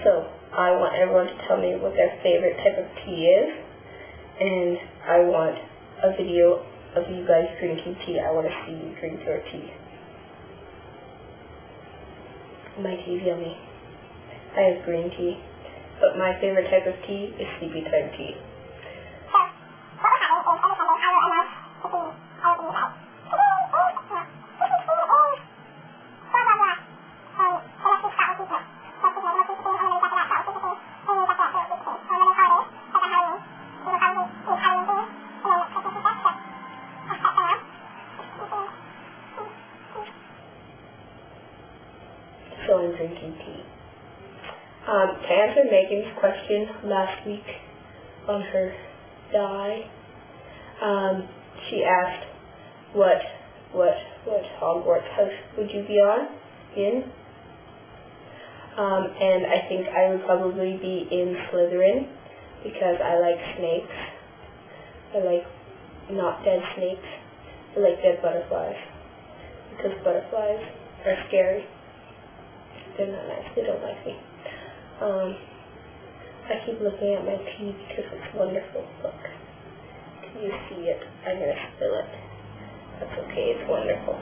So, I want everyone to tell me what their favorite type of tea is, and I want a video of you guys drinking tea. I want to see you drink your tea. My tea is yummy. I have green tea, but my favorite type of tea is sleepy time tea. So I'm drinking tea. To answer Megan's question last week on her die, she asked what Hogwarts house would you be in? And I think I would probably be in Slytherin because I like snakes. I like not dead snakes. I like dead butterflies because butterflies are scary. They're not nice. They don't like me. I keep looking at my tea because it's wonderful. Look. Can you see it? I'm going to spill it. That's okay. It's wonderful.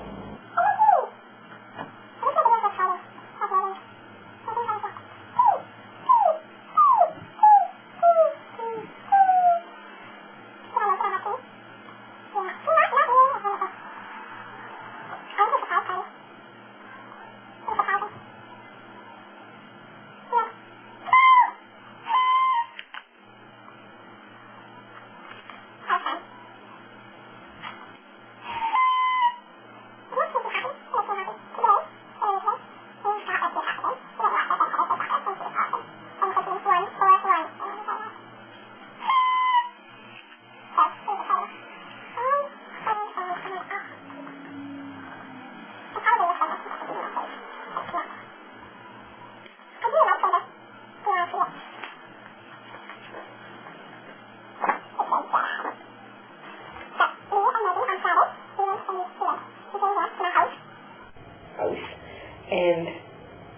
And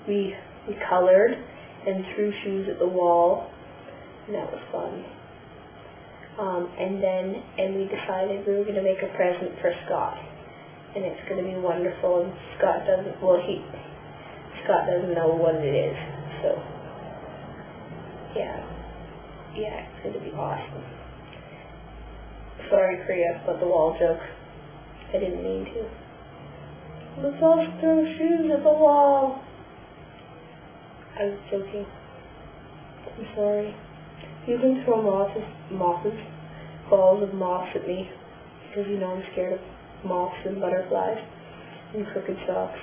we colored and threw shoes at the wall, and that was fun. And we decided we were going to make a present for Scott, and it's going to be wonderful. And Scott doesn't know what it is, so yeah, it's going to be awesome. Sorry, Priya, about the wall joke. I didn't mean to. Let's all throw shoes at the wall. I was joking. I'm sorry. You can throw balls of moths at me, because you know I'm scared of moths and butterflies and crooked socks.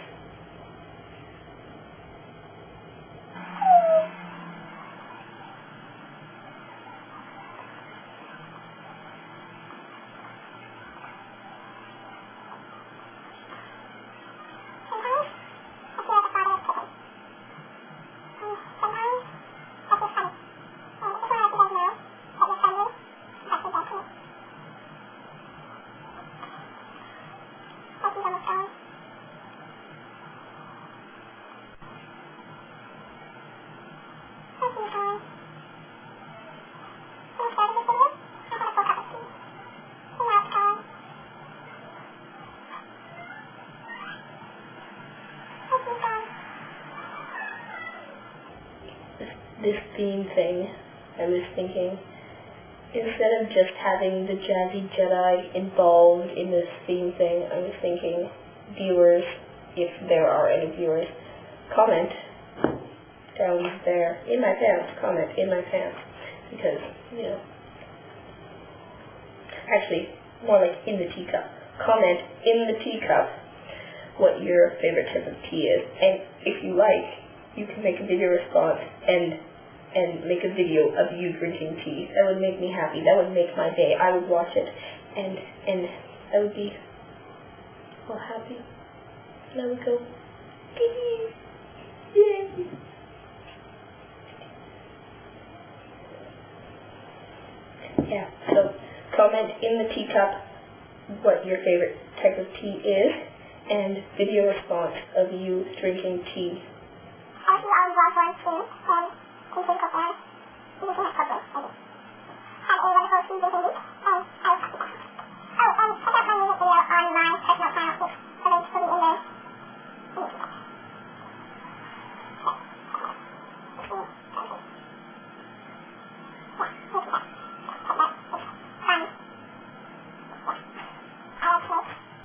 This theme thing, I was thinking, instead of just having the Jazzy Jedi involved in this theme thing, I was thinking, viewers, if there are any viewers, comment down there, in my pants, comment in my pants, because, you know, actually, more like in the teacup. Comment in the teacup what your favorite type of tea is, and if you like, you can make a video response and make a video of you drinking tea. That would make me happy. That would make my day. I would watch it, and I would be all happy. And I would go, yay! Yeah, so comment in the teacup what your favorite type of tea is, and video response of you drinking tea. I think I was also on screen, and to think of that.